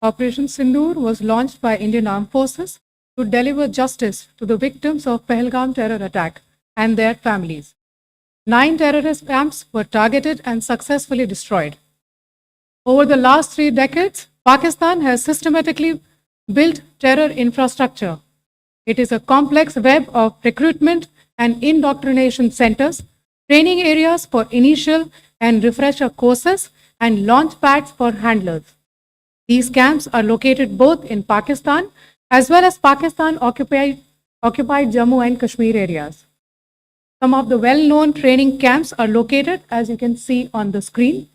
Operation Sindoor was launched by Indian Armed Forces to deliver justice to the victims of Pahalgam terror attack and their families. 9 terrorist camps were targeted and successfully destroyed. Over the last 3 decades, Pakistan has systematically built terror infrastructure. It is a complex web of recruitment and indoctrination centers, training areas for initial and refresher courses, and launch pads for handlers. These camps are located both in Pakistan as well as Pakistan-occupied Jammu and Kashmir areas. Some of the well-known training camps are located, as you can see on the screen.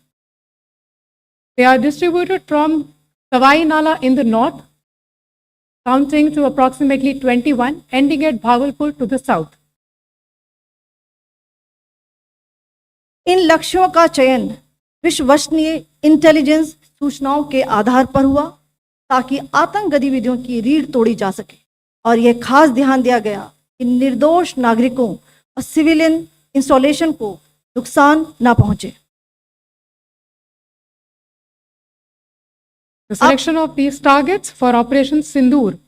They are distributed from Sawai Nala in the north, counting to approximately 21, ending at Bhagalpur to the south. इन लक्ष्यों का चयन विश्वसनीय intelligence सूचनाओं के आधार पर हुआ ताकि आतंक गतिविधियों की रीढ़ तोड़ी जा सके और यह खास ध्यान दिया गया कि निर्दोष नागरिकों और सिविलियन इंस्टॉलेशन को नुकसान न पहुंचे. The selection of these targets for Operation Sindoor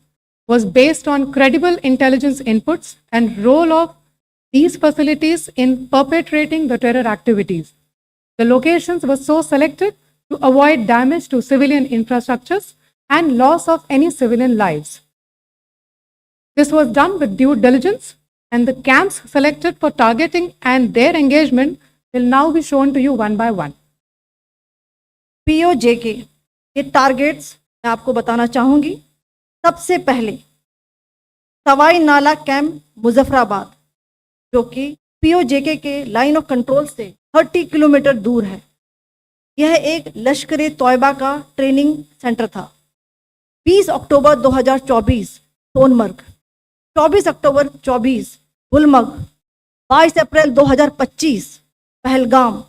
was based on credible intelligence inputs and role of these facilities in perpetrating the terror activities. The locations were so selected to avoid damage to civilian infrastructures and loss of any civilian lives. This was done with due diligence, and the camps selected for targeting and their engagement will now be shown to you one by one. POJK ये targets मैं आपको बताना चाहूंगी. सबसे पहले सवाई नाला camp Muzaffarabad, जो कि POJK के लाइन ऑफ कंट्रोल से 30 किलोमीटर दूर है. यह एक लश्कर तौयबा का ट्रेनिंग सेंटर था. 20 अक्टूबर 2024 सोनमर्ग, 24 अक्टूबर 24 गुलमर्ग, 22 अप्रैल 2025 पहलगाम.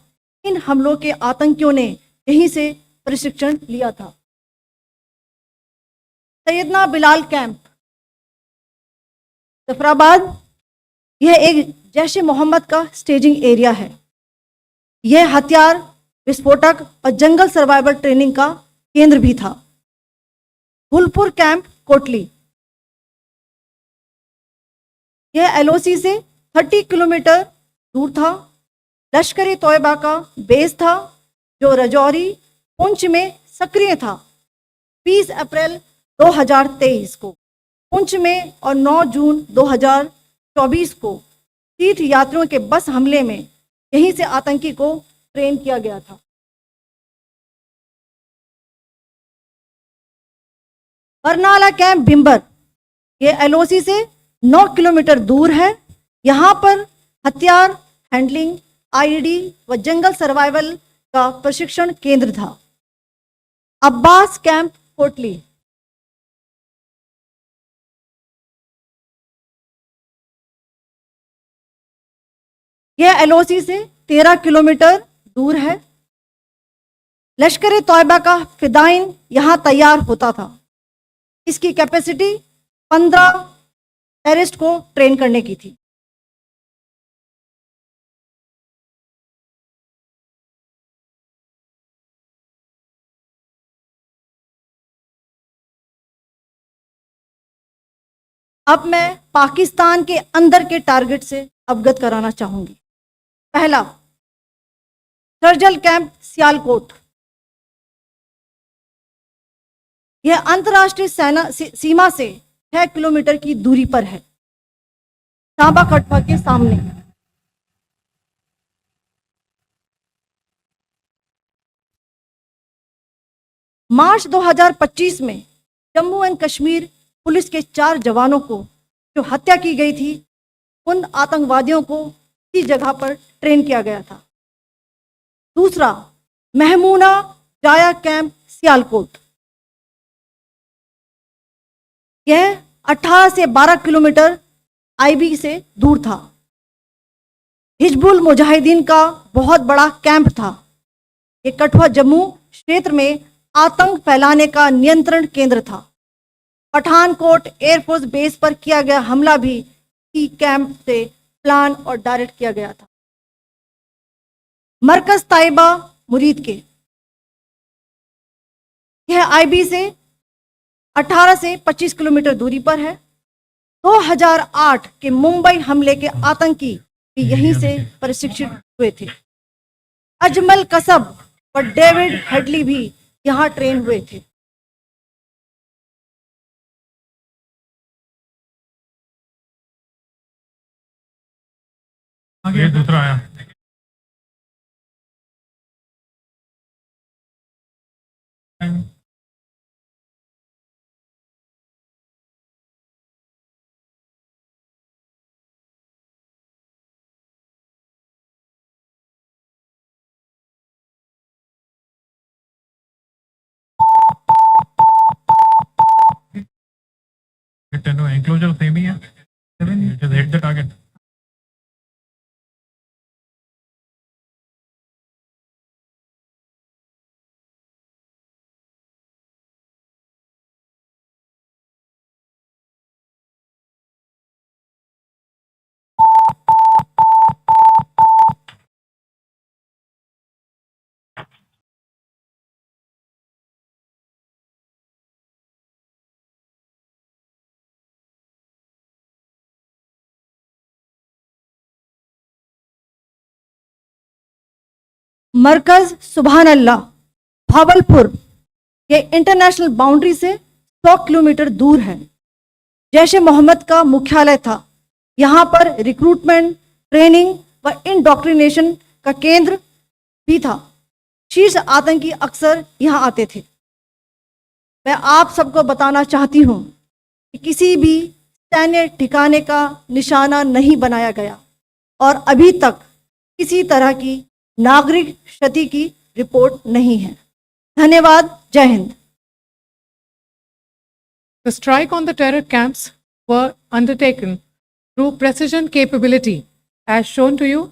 इन हमलों के आतंकियों ने यहीं से प्रशिक्षण लिया था. सैयदना बिलाल कैंप जफराबाद, यह एक जैश ए मोहम्मद का स्टेजिंग एरिया है. यह हथियार, विस्फोटक और जंगल सर्वाइवल ट्रेनिंग का केंद्र भी था. गुलपुर कैंप कोटली, यह LOC से 30 किलोमीटर दूर था. लश्कर तौयबा का बेस था जो रजौरी पुंछ में सक्रिय था. 20 अप्रैल 2023 को पुंछ में और 9 जून 2024 को तीर्थ यात्रियों के बस हमले में यहीं से आतंकी को ट्रेन किया गया था. बरनाला कैंप भिंबर, ये LOC से 9 किलोमीटर दूर है. यहाँ पर हथियार, हैंडलिंग, IED व जंगल सर्वाइवल का प्रशिक्षण केंद्र था. अब्बास कैंप कोटली, यह LOC से 13 किलोमीटर दूर है. लश्कर तौयबा का फिदाइन यहां तैयार होता था. इसकी कैपेसिटी 15 टेररिस्ट को ट्रेन करने की थी. अब मैं पाकिस्तान के अंदर के टारगेट से अवगत कराना चाहूंगी. पहला, सर्जल कैंप सियालकोट. यह अंतर्राष्ट्रीय सीमा से 6 किलोमीटर की दूरी पर है, सांबा कटवा के सामने. मार्च 2025 में जम्मू एंड कश्मीर पुलिस के 4 जवानों को जो हत्या की गई थी, उन आतंकवादियों को इसी जगह पर ट्रेन किया गया था. दूसरा, महमूना जाया कैंप सियालकोट. यह 18 से 12 किलोमीटर IB से दूर था. हिजबुल मुजाहिदीन का बहुत बड़ा कैंप था. ये कठुआ जम्मू क्षेत्र में आतंक फैलाने का नियंत्रण केंद्र था. पठानकोट एयरफोर्स बेस पर किया गया हमला भी इसी कैंप से प्लान और डायरेक्ट किया गया था. मरकज ताइबा मुरीद के, यह IB से 18 से 25 किलोमीटर दूरी पर है। 2008 के मुंबई हमले के आतंकी भी यहीं से प्रशिक्षित हुए थे। अजमल कसब और डेविड हेडली भी यहाँ ट्रेन हुए थे। आगे दूसरा आया। एंक्लोजर सेम ही है। Just hit the target. मरकज सुभान अल्लाह भावलपुर ये इंटरनेशनल बाउंड्री से 100 किलोमीटर दूर है। जैश ए मोहम्मद का मुख्यालय था। यहाँ पर रिक्रूटमेंट, ट्रेनिंग व इंडोक्ट्रिनेशन का केंद्र भी था। शीर्ष आतंकी अक्सर यहाँ आते थे। मैं आप सबको बताना चाहती हूँ कि किसी भी सैन्य ठिकाने का निशाना नहीं बनाया गया और अभी तक किसी तरह की नागरिक क्षति की रिपोर्ट नहीं है। धन्यवाद। जय Hind. The strike on the terror camps were undertaken through precision capability, as shown to you.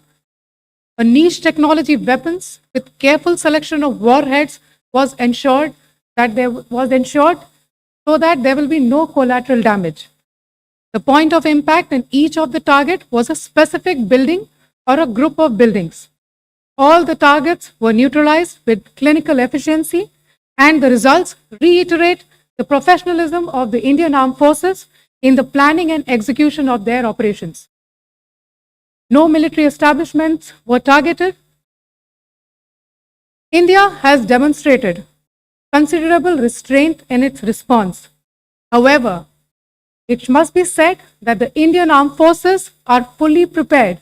A niche technology weapons with careful selection of warheads was ensured so that there will be no collateral damage. The point of impact in each of the target was a specific building or a group of buildings. All the targets were neutralized with clinical efficiency, and the results reiterate the professionalism of the Indian Armed Forces in the planning and execution of their operations. No military establishments were targeted. India has demonstrated considerable restraint in its response. However, it must be said that the Indian Armed Forces are fully prepared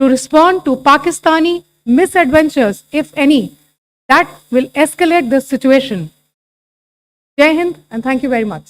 to respond to Pakistani misadventures, if any, that will escalate this situation. Jai Hind, and thank you very much.